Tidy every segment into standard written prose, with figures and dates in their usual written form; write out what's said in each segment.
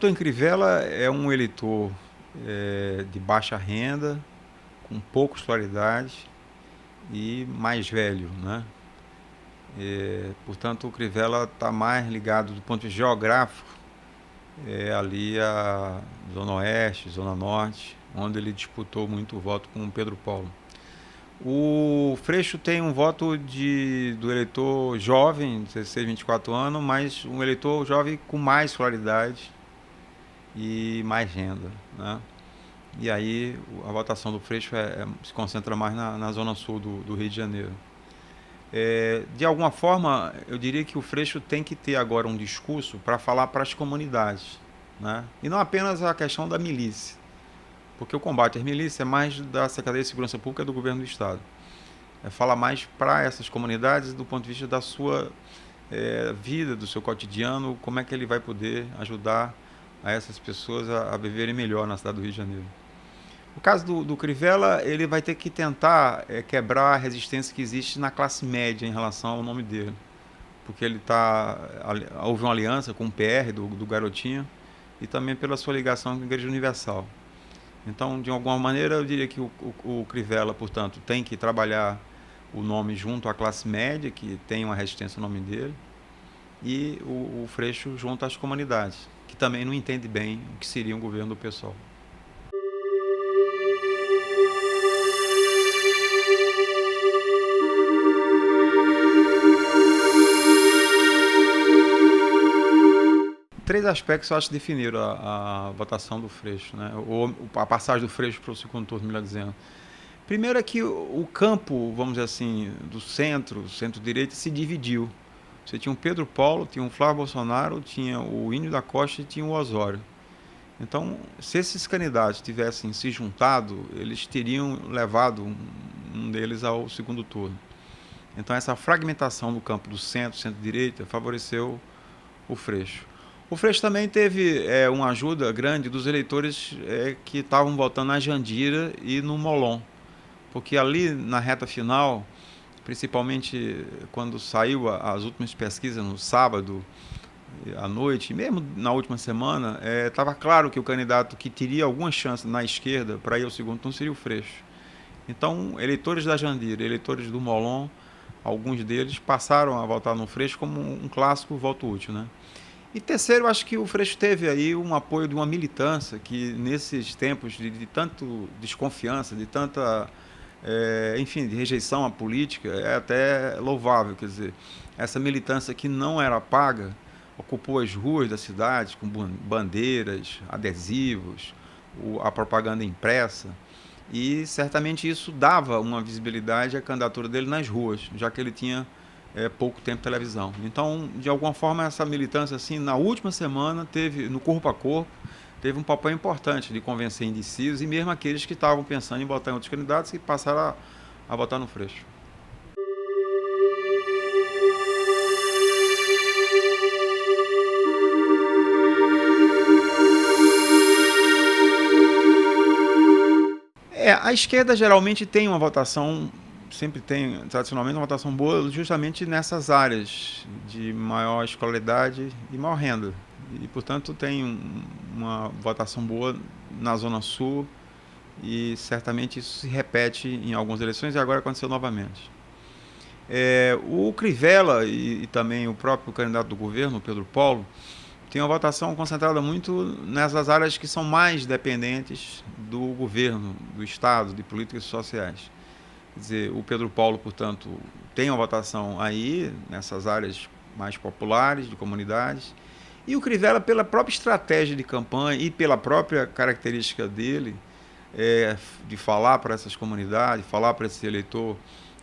eleitor em Crivella é um eleitor de baixa renda, com pouca escolaridade e mais velho, né? Portanto, o Crivella está mais ligado do ponto de vista geográfico ali a Zona Oeste, Zona Norte, onde ele disputou muito voto com o Pedro Paulo. O Freixo tem um voto do eleitor jovem, 16, 24 anos, mas um eleitor jovem com mais escolaridade e mais renda, né? E aí a votação do Freixo se concentra mais na zona sul do Rio de Janeiro. De alguma forma, eu diria que o Freixo tem que ter agora um discurso para falar para as comunidades, né? E não apenas a questão da milícia, porque o combate às milícias é mais da Secretaria de Segurança Pública e do Governo do Estado. Falar mais para essas comunidades do ponto de vista da sua vida, do seu cotidiano, como é que ele vai poder ajudar a essas pessoas a viverem melhor na cidade do Rio de Janeiro. No caso do Crivella, ele vai ter que tentar quebrar a resistência que existe na classe média em relação ao nome dele, porque houve uma aliança com o PR do Garotinho e também pela sua ligação com a Igreja Universal. Então, de alguma maneira, eu diria que o Crivella, portanto, tem que trabalhar o nome junto à classe média, que tem uma resistência ao nome dele, e o Freixo junto às comunidades, que também não entende bem o que seria um governo do PSOL. Três aspectos eu acho que definiram a votação do Freixo, né? Ou a passagem do Freixo para o segundo turno, melhor dizendo. Primeiro é que o campo, vamos dizer assim, do centro-direita, se dividiu. Você tinha o Pedro Paulo, tinha o Flávio Bolsonaro, tinha o Índio da Costa e tinha o Osório. Então, se esses candidatos tivessem se juntado, eles teriam levado um deles ao segundo turno. Então, essa fragmentação do campo do centro-direita, favoreceu o Freixo. O Freixo também teve uma ajuda grande dos eleitores que estavam votando na Jandira e no Molon, porque ali na reta final, principalmente quando saiu as últimas pesquisas no sábado à noite, mesmo na última semana, estava claro que o candidato que teria alguma chance na esquerda para ir ao segundo turno seria o Freixo. Então, eleitores da Jandira, eleitores do Molon, alguns deles passaram a votar no Freixo como um clássico voto útil, né? E terceiro, acho que o Freixo teve aí um apoio de uma militância que, nesses tempos de tanto desconfiança, de tanta, enfim, de rejeição à política, é até louvável. Quer dizer, essa militância que não era paga ocupou as ruas da cidade com bandeiras, adesivos, a propaganda impressa, e certamente isso dava uma visibilidade à candidatura dele nas ruas, já que ele tinha pouco tempo de televisão. Então, de alguma forma, essa militância, assim, na última semana, teve, no corpo a corpo, teve um papel importante de convencer indecisos e mesmo aqueles que estavam pensando em votar em outros candidatos e passaram a votar no Freixo. A esquerda geralmente tem uma votação, sempre tem tradicionalmente uma votação boa justamente nessas áreas de maior escolaridade e maior renda. E, portanto, tem uma votação boa na Zona Sul e certamente isso se repete em algumas eleições e agora aconteceu novamente. O Crivella e também o próprio candidato do governo, Pedro Paulo, tem uma votação concentrada muito nessas áreas que são mais dependentes do governo, do Estado, de políticas sociais. Quer dizer, o Pedro Paulo, portanto, tem uma votação aí, nessas áreas mais populares, de comunidades, e o Crivella, pela própria estratégia de campanha e pela própria característica dele, de falar para essas comunidades, falar para esse eleitor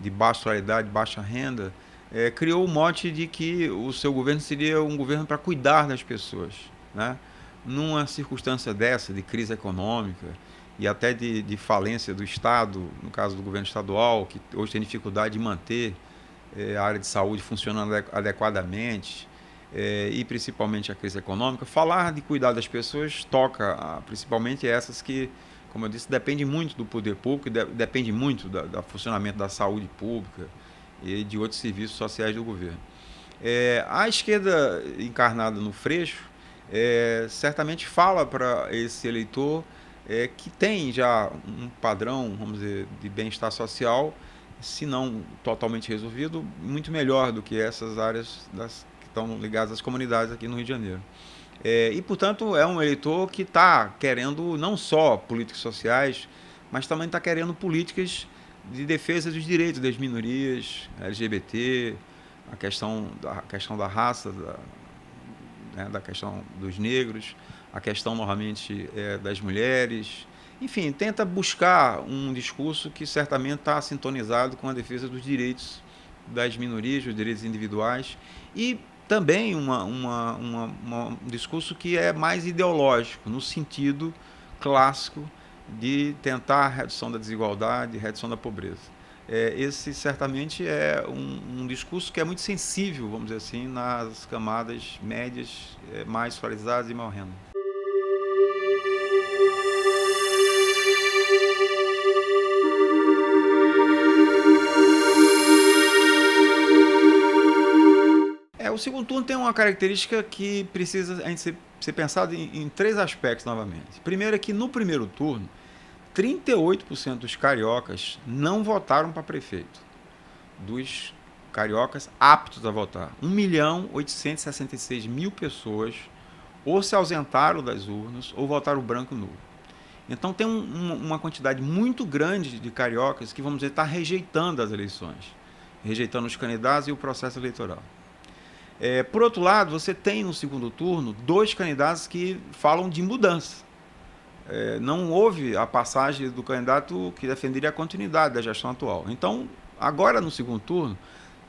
de baixa escolaridade, baixa renda, criou o mote de que o seu governo seria um governo para cuidar das pessoas, né? Numa circunstância dessa, de crise econômica e até de falência do Estado, no caso do governo estadual, que hoje tem dificuldade de manter a área de saúde funcionando adequadamente, e principalmente a crise econômica, falar de cuidar das pessoas toca principalmente essas que, como eu disse, dependem muito do poder público, depende muito do funcionamento da saúde pública e de outros serviços sociais do governo. A esquerda encarnada no Freixo certamente fala para esse eleitor que tem já um padrão, vamos dizer, de bem-estar social, se não totalmente resolvido, muito melhor do que essas áreas que estão ligadas às comunidades aqui no Rio de Janeiro. E, portanto, é um eleitor que está querendo não só políticas sociais, mas também está querendo políticas de defesa dos direitos das minorias, LGBT, a questão da raça, da questão dos negros, a questão, novamente, das mulheres. Enfim, tenta buscar um discurso que certamente está sintonizado com a defesa dos direitos das minorias, dos direitos individuais, e também um discurso que é mais ideológico, no sentido clássico de tentar a redução da desigualdade, redução da pobreza. Esse certamente é um discurso que é muito sensível, vamos dizer assim, nas camadas médias, mais escolarizadas e maior renda. O segundo turno tem uma característica que precisa a gente ser pensado em três aspectos novamente. Primeiro é que no primeiro turno, 38% dos cariocas não votaram para prefeito, dos cariocas aptos a votar. 1.866.000 pessoas ou se ausentaram das urnas ou votaram branco nulo. Então tem uma quantidade muito grande de cariocas que, vamos dizer, está rejeitando as eleições, rejeitando os candidatos e o processo eleitoral. Por outro lado, você tem no segundo turno 2 candidatos que falam de mudança. Não houve a passagem do candidato que defenderia a continuidade da gestão atual. Então, agora no segundo turno,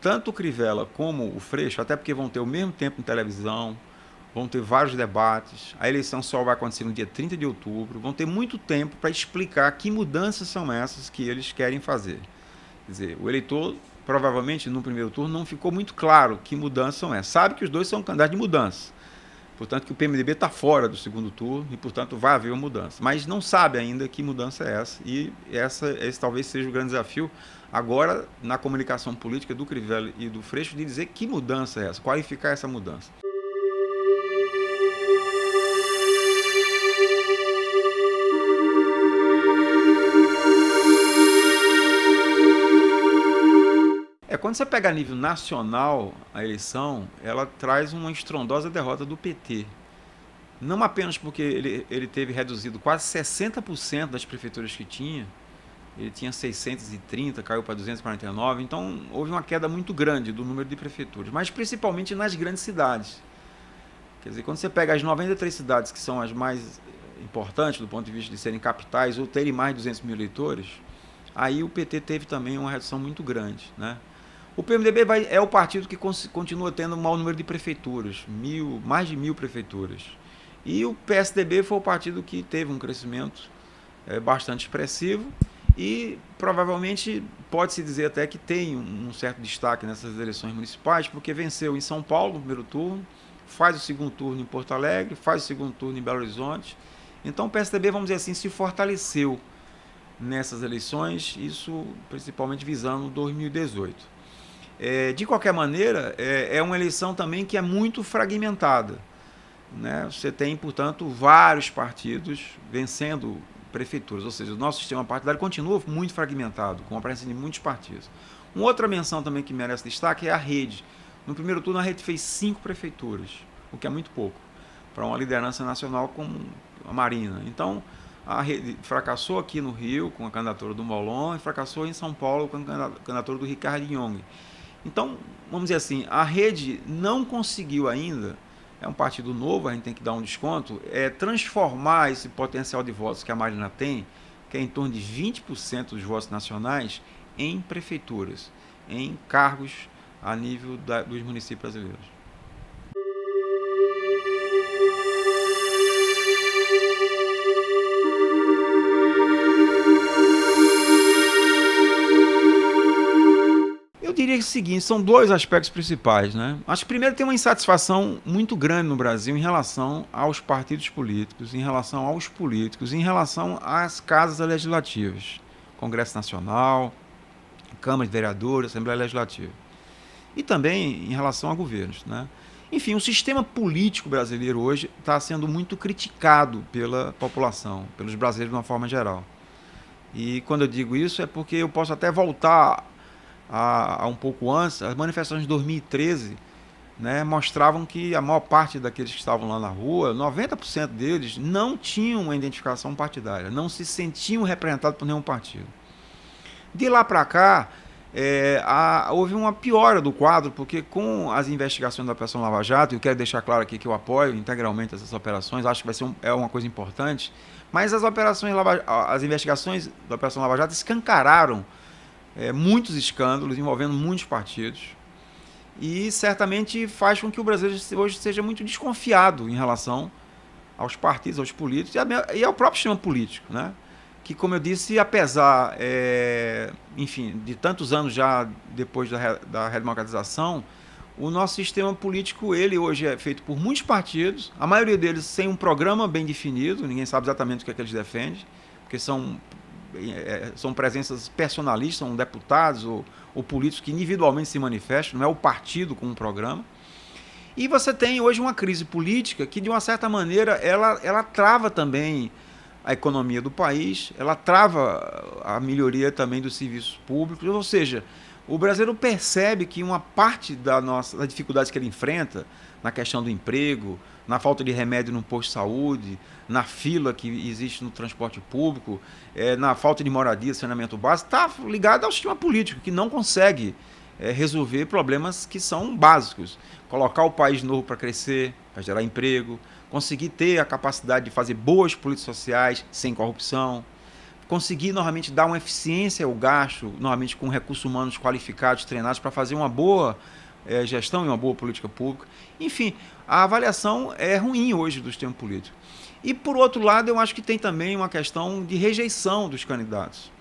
tanto o Crivella como o Freixo, até porque vão ter o mesmo tempo em televisão, vão ter vários debates, a eleição só vai acontecer no dia 30 de outubro, vão ter muito tempo para explicar que mudanças são essas que eles querem fazer. Quer dizer, o eleitor, provavelmente, no primeiro turno, não ficou muito claro que mudanças são essas. Sabe que os dois são candidatos de mudança. Portanto, que o PMDB está fora do segundo turno e, portanto, vai haver uma mudança. Mas não sabe ainda que mudança é essa. E esse talvez seja o grande desafio agora na comunicação política do Crivella e do Freixo de dizer que mudança é essa, qualificar essa mudança. Quando você pega a nível nacional a eleição, ela traz uma estrondosa derrota do PT. Não apenas porque ele teve reduzido quase 60% das prefeituras que tinha, ele tinha 630, caiu para 249, então houve uma queda muito grande do número de prefeituras, mas principalmente nas grandes cidades. Quer dizer, quando você pega as 93 cidades que são as mais importantes do ponto de vista de serem capitais ou terem mais de 200 mil eleitores, aí o PT teve também uma redução muito grande, né? O PMDB é o partido que continua tendo um maior número de prefeituras, mais de 1.000 prefeituras. E o PSDB foi o partido que teve um crescimento bastante expressivo e provavelmente pode-se dizer até que tem um certo destaque nessas eleições municipais, porque venceu em São Paulo no primeiro turno, faz o segundo turno em Porto Alegre, faz o segundo turno em Belo Horizonte. Então o PSDB, vamos dizer assim, se fortaleceu nessas eleições, isso principalmente visando 2018. De qualquer maneira, é uma eleição também que é muito fragmentada, né? Você tem, portanto, vários partidos vencendo prefeituras, ou seja, o nosso sistema partidário continua muito fragmentado, com a presença de muitos partidos. Uma outra menção também que merece destaque é a rede. No primeiro turno, a rede fez 5 prefeituras, o que é muito pouco, para uma liderança nacional como a Marina. Então, a rede fracassou aqui no Rio, com a candidatura do Molon, e fracassou em São Paulo, com a candidatura do Ricardo Jong. Então, vamos dizer assim, a rede não conseguiu ainda, é um partido novo, a gente tem que dar um desconto, transformar esse potencial de votos que a Marina tem, que é em torno de 20% dos votos nacionais, em prefeituras, em cargos a nível dos municípios brasileiros. Eu diria o seguinte, são 2 aspectos principais, né? Acho que primeiro tem uma insatisfação muito grande no Brasil em relação aos partidos políticos, em relação aos políticos, em relação às casas legislativas, Congresso Nacional, Câmara de Vereadores, Assembleia Legislativa. E também em relação a governos, né? Enfim, o sistema político brasileiro hoje está sendo muito criticado pela população, pelos brasileiros de uma forma geral. E quando eu digo isso é porque eu posso até voltar a um pouco antes. As manifestações de 2013, né, mostravam que a maior parte daqueles que estavam lá na rua, 90% deles, não tinham uma identificação partidária, não se sentiam representados por nenhum partido. De lá para cá, houve uma piora do quadro, porque com as investigações da Operação Lava Jato, eu quero deixar claro aqui que eu apoio integralmente essas operações, acho que vai ser uma coisa importante, mas as investigações da Operação Lava Jato escancararam muitos escândalos envolvendo muitos partidos, e certamente faz com que o Brasil hoje seja muito desconfiado em relação aos partidos, aos políticos e ao próprio sistema político, né? Que, como eu disse, apesar, enfim, de tantos anos já depois da redemocratização, o nosso sistema político, ele hoje é feito por muitos partidos, a maioria deles sem um programa bem definido, ninguém sabe exatamente o que é que eles defendem, porque são presenças personalistas, são deputados ou políticos que individualmente se manifestam, não é o partido com um programa. E você tem hoje uma crise política que, de uma certa maneira, ela trava também a economia do país, ela trava a melhoria também dos serviços públicos, ou seja, o brasileiro percebe que uma parte das dificuldades que ele enfrenta na questão do emprego, na falta de remédio no posto de saúde, na fila que existe no transporte público, na falta de moradia, saneamento básico, está ligado ao sistema político, que não consegue resolver problemas que são básicos. Colocar o país novo para crescer, para gerar emprego, conseguir ter a capacidade de fazer boas políticas sociais sem corrupção, conseguir normalmente dar uma eficiência ao gasto, normalmente com recursos humanos qualificados, treinados para fazer uma boa gestão e uma boa política pública. Enfim, a avaliação é ruim hoje do sistema político. E, por outro lado, eu acho que tem também uma questão de rejeição dos candidatos.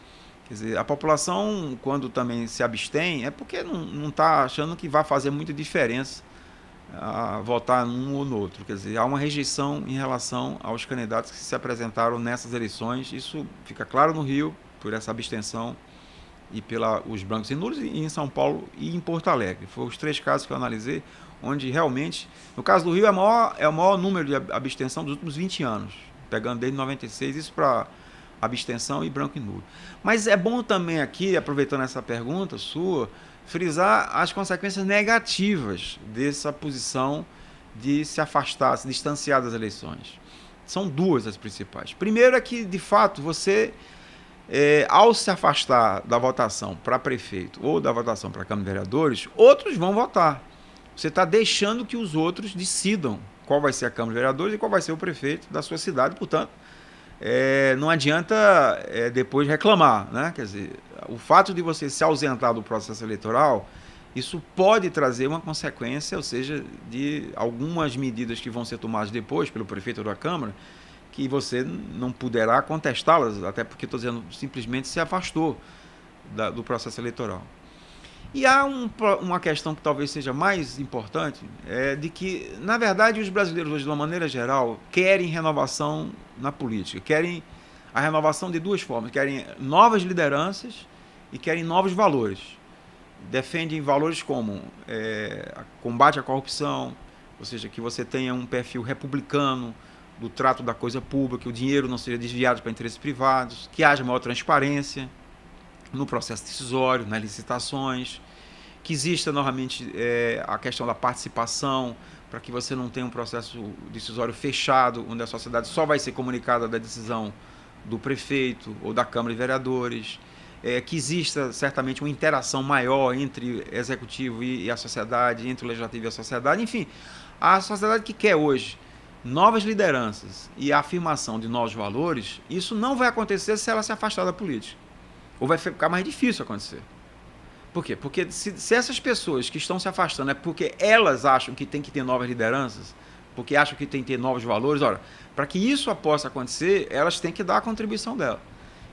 Quer dizer, a população, quando também se abstém, é porque não está achando que vai fazer muita diferença votar num ou no outro. Quer dizer, há uma rejeição em relação aos candidatos que se apresentaram nessas eleições. Isso fica claro no Rio, por essa abstenção, e pelos brancos e nulos, e em São Paulo e em Porto Alegre. Foram os 3 casos que eu analisei, onde realmente, no caso do Rio, é o maior número de abstenção dos últimos 20 anos, pegando desde 96, isso para abstenção e branco e nulo. Mas é bom também aqui, aproveitando essa pergunta sua, frisar as consequências negativas dessa posição de se afastar, se distanciar das eleições. São 2 as principais. Primeiro é que, de fato, você, ao se afastar da votação para prefeito ou da votação para Câmara de Vereadores, outros vão votar. Você está deixando que os outros decidam qual vai ser a Câmara de Vereadores e qual vai ser o prefeito da sua cidade, portanto, não adianta depois reclamar, né? Quer dizer, o fato de você se ausentar do processo eleitoral, isso pode trazer uma consequência, ou seja, de algumas medidas que vão ser tomadas depois pelo prefeito da Câmara, que você não poderá contestá-las, até porque, estou dizendo, simplesmente se afastou do processo eleitoral. E há uma questão que talvez seja mais importante, de que, na verdade, os brasileiros hoje, de uma maneira geral, querem renovação na política, querem a renovação de 2 formas, querem novas lideranças e querem novos valores. Defendem valores como combate à corrupção, ou seja, que você tenha um perfil republicano do trato da coisa pública, que o dinheiro não seja desviado para interesses privados, que haja maior transparência no processo decisório, nas licitações, que exista novamente a questão da participação, para que você não tenha um processo decisório fechado, onde a sociedade só vai ser comunicada da decisão do prefeito ou da Câmara de Vereadores, que exista certamente uma interação maior entre o executivo e a sociedade, entre o legislativo e a sociedade. Enfim, a sociedade que quer hoje novas lideranças e a afirmação de novos valores, isso não vai acontecer se ela se afastar da política. Ou vai ficar mais difícil acontecer. Por quê? Porque se essas pessoas que estão se afastando é porque elas acham que tem que ter novas lideranças, porque acham que tem que ter novos valores, ora, para que isso possa acontecer, elas têm que dar a contribuição dela.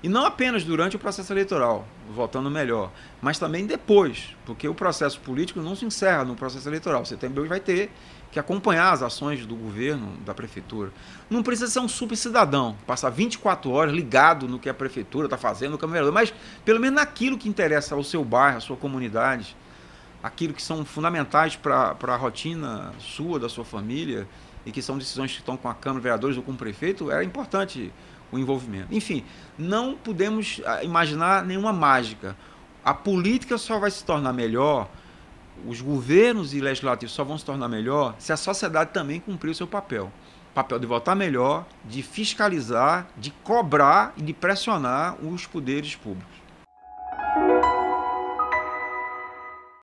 E não apenas durante o processo eleitoral, votando melhor, mas também depois, porque o processo político não se encerra no processo eleitoral. Você também vai ter que acompanhar as ações do governo, da prefeitura. Não precisa ser um super cidadão, passar 24 horas ligado no que a prefeitura está fazendo, no Câmara de Vereadores, mas pelo menos naquilo que interessa ao seu bairro, à sua comunidade, aquilo que são fundamentais para a rotina sua, da sua família, e que são decisões que estão com a Câmara de Vereadores ou com o prefeito, era importante o envolvimento. Enfim, não podemos imaginar nenhuma mágica. A política só vai se tornar melhor, os governos e legislativos só vão se tornar melhor se a sociedade também cumprir o seu papel. Papel de votar melhor, de fiscalizar, de cobrar e de pressionar os poderes públicos.